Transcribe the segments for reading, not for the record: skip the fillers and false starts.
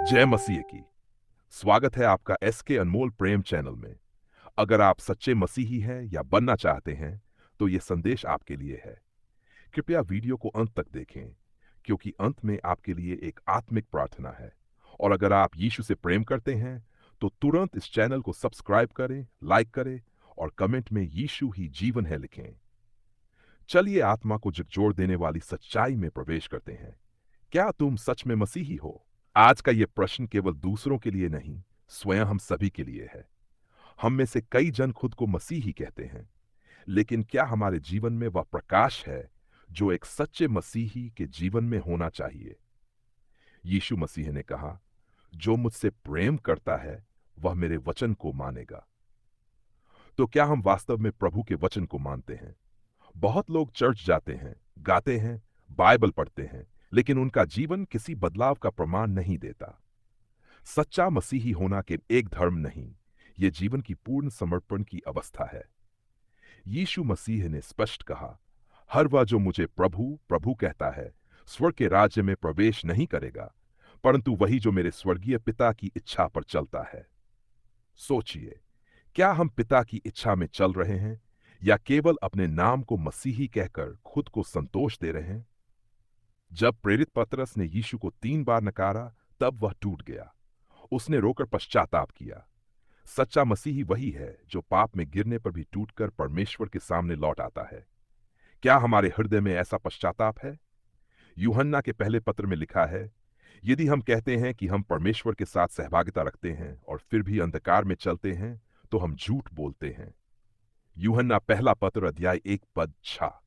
जय मसीह की। स्वागत है आपका एस के अनमोल प्रेम चैनल में। अगर आप सच्चे मसीही हैं या बनना चाहते हैं तो ये संदेश आपके लिए है। कृपया वीडियो को अंत तक देखें, क्योंकि अंत में आपके लिए एक आत्मिक प्रार्थना है। और अगर आप यीशु से प्रेम करते हैं तो तुरंत इस चैनल को सब्सक्राइब करें, लाइक करें और कमेंट में यीशु ही जीवन है लिखें। चलिए आत्मा को झकझोर देने वाली सच्चाई में प्रवेश करते हैं। क्या तुम सच में मसीही हो? आज का ये प्रश्न केवल दूसरों के लिए नहीं, स्वयं हम सभी के लिए है। हम में से कई जन खुद को मसीही कहते हैं, लेकिन क्या हमारे जीवन में वह प्रकाश है जो एक सच्चे मसीही के जीवन में होना चाहिए? यीशु मसीह ने कहा, जो मुझसे प्रेम करता है वह मेरे वचन को मानेगा। तो क्या हम वास्तव में प्रभु के वचन को मानते हैं? बहुत लोग चर्च जाते हैं, गाते हैं, बाइबल पढ़ते हैं, लेकिन उनका जीवन किसी बदलाव का प्रमाण नहीं देता। सच्चा मसीही होना के एक धर्म नहीं, यह जीवन की पूर्ण समर्पण की अवस्था है। यीशु मसीह ने स्पष्ट कहा, हर वह जो मुझे प्रभु प्रभु कहता है स्वर्ग के राज्य में प्रवेश नहीं करेगा, परंतु वही जो मेरे स्वर्गीय पिता की इच्छा पर चलता है। सोचिए, क्या हम पिता की इच्छा में चल रहे हैं या केवल अपने नाम को मसीही कहकर खुद को संतोष दे रहे हैं? जब प्रेरित पतरस ने यीशु को 3 बार नकारा, तब वह टूट गया। उसने रोकर पश्चाताप किया। सच्चा मसीही वही है जो पाप में गिरने पर भी टूटकर परमेश्वर के सामने लौट आता है। क्या हमारे हृदय में ऐसा पश्चाताप है? यूहन्ना के पहले पत्र में लिखा है, यदि हम कहते हैं कि हम परमेश्वर के साथ सहभागिता रखते हैं और फिर भी अंधकार में चलते हैं तो हम झूठ बोलते हैं। यूहन्ना पहला पत्र अध्याय 1 पद 6।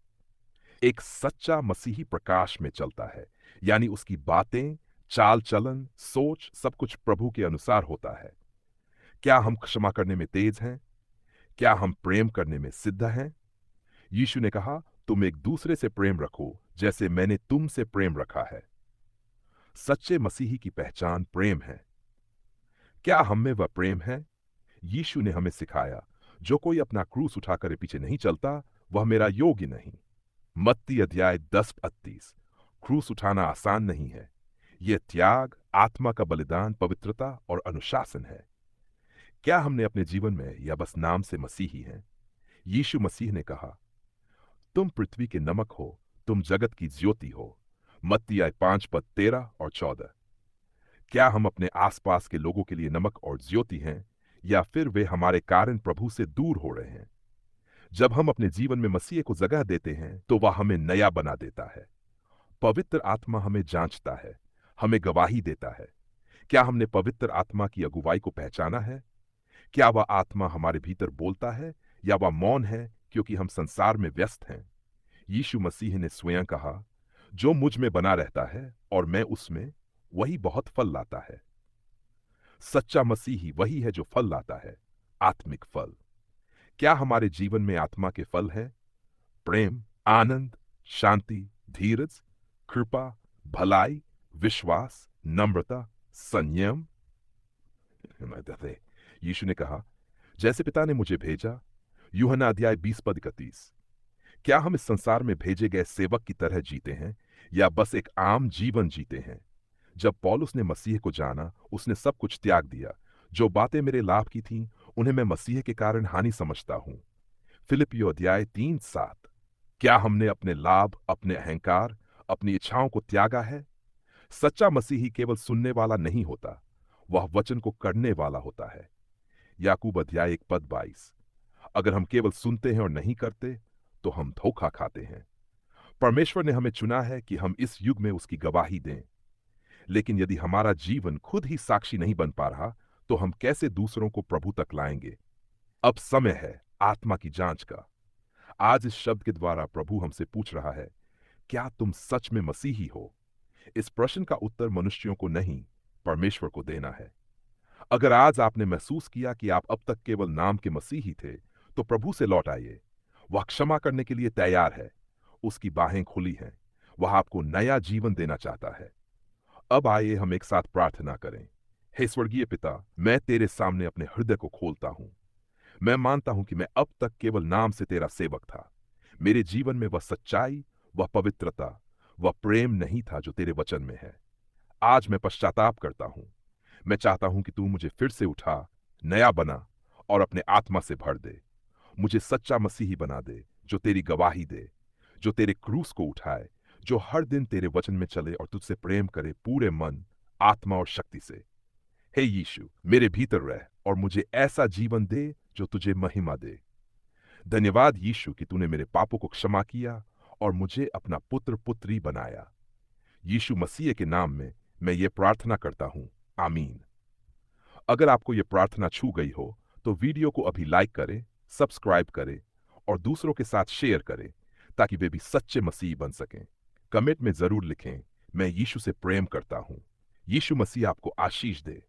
एक सच्चा मसीही प्रकाश में चलता है, यानी उसकी बातें, चाल चलन, सोच सब कुछ प्रभु के अनुसार होता है। क्या हम क्षमा करने में तेज हैं? क्या हम प्रेम करने में सिद्ध हैं? यीशु ने कहा, तुम एक दूसरे से प्रेम रखो जैसे मैंने तुमसे प्रेम रखा है। सच्चे मसीही की पहचान प्रेम है। क्या हम में वह प्रेम है? यीशु ने हमें सिखाया, जो कोई अपना क्रूस उठाकर पीछे नहीं चलता वह मेरा योग्य नहीं। मत्ती अध्याय 10 पद 30। क्रूस उठाना आसान नहीं है। यह त्याग, आत्मा का बलिदान, पवित्रता और अनुशासन है। क्या हमने अपने जीवन में या बस नाम से मसीही हैं? यीशु मसीह ने कहा, तुम पृथ्वी के नमक हो, तुम जगत की ज्योति हो। मत्ती 5 पद 13 और 14। क्या हम अपने आसपास के लोगों के लिए नमक और ज्योति हैं, या फिर वे हमारे कारण प्रभु से दूर हो रहे हैं? जब हम अपने जीवन में मसीह को जगह देते हैं तो वह हमें नया बना देता है। पवित्र आत्मा हमें जांचता है, हमें गवाही देता है। क्या हमने पवित्र आत्मा की अगुवाई को पहचाना है? क्या वह आत्मा हमारे भीतर बोलता है या वह मौन है क्योंकि हम संसार में व्यस्त हैं? यीशु मसीह ने स्वयं कहा, जो मुझ में बना रहता है और मैं उसमें, वही बहुत फल लाता है। सच्चा मसीही वही है जो फल लाता है, आत्मिक फल। क्या हमारे जीवन में आत्मा के फल है? प्रेम, आनंद, शांति, धीरज, कृपा, भलाई, विश्वास, नम्रता, संयम। यीशु ने कहा, जैसे पिता ने मुझे भेजा। यूहन्ना अध्याय 20 पद 31। क्या हम इस संसार में भेजे गए सेवक की तरह जीते हैं या बस एक आम जीवन जीते हैं? जब पौलुस ने मसीह को जाना, उसने सब कुछ त्याग दिया। जो बातें मेरे लाभ की थीं, उन्हें मैं मसीह के कारण हानि समझता हूं। फिलिपियो अध्याय 3:7। क्या हमने अपने लाभ, अपने अहंकार, अपनी इच्छाओं को त्यागा है? सच्चा मसीही केवल सुनने वाला नहीं होता, वह वचन को करने वाला होता है। याकूब अध्याय 1 पद 22। अगर हम केवल सुनते हैं और नहीं करते तो हम धोखा खाते हैं। परमेश्वर ने हमें चुना है कि हम इस युग में उसकी गवाही दें, लेकिन यदि हमारा जीवन खुद ही साक्षी नहीं बन पा रहा तो हम कैसे दूसरों को प्रभु तक लाएंगे? अब समय है आत्मा की जांच का। आज इस शब्द के द्वारा प्रभु हमसे पूछ रहा है, क्या तुम सच में मसीही हो? इस प्रश्न का उत्तर मनुष्यों को नहीं, परमेश्वर को देना है। अगर आज आपने महसूस किया कि आप अब तक केवल नाम के मसीही थे, तो प्रभु से लौट आइए। वह क्षमा करने के लिए तैयार है। उसकी बाहें खुली हैं। वह आपको नया जीवन देना चाहता है। अब आइए हम एक साथ प्रार्थना करें। हे स्वर्गीय पिता, मैं तेरे सामने अपने हृदय को खोलता हूं। मैं मानता हूं कि मैं अब तक केवल नाम से तेरा सेवक था। मेरे जीवन में वह सच्चाई, वह पवित्रता, वह प्रेम नहीं था जो तेरे वचन में है। आज मैं पश्चाताप करता हूं। मैं चाहता हूं कि तू मुझे फिर से उठा, नया बना और अपने आत्मा से भर दे। मुझे सच्चा मसीही बना दे, जो तेरी गवाही दे, जो तेरे क्रूस को उठाए, जो हर दिन तेरे वचन में चले और तुझसे प्रेम करे पूरे मन, आत्मा और शक्ति से। हे यीशु, मेरे भीतर रह और मुझे ऐसा जीवन दे जो तुझे महिमा दे। धन्यवाद यीशु कि तूने मेरे पापों को क्षमा किया और मुझे अपना पुत्र पुत्री बनाया। यीशु मसीह के नाम में मैं ये प्रार्थना करता हूं। आमीन। अगर आपको ये प्रार्थना छू गई हो तो वीडियो को अभी लाइक करें, सब्सक्राइब करें और दूसरों के साथ शेयर करें ताकि वे भी सच्चे मसीह बन सकें। कमेंट में जरूर लिखें, मैं यीशु से प्रेम करता हूं। यीशु मसीह आपको आशीष दे।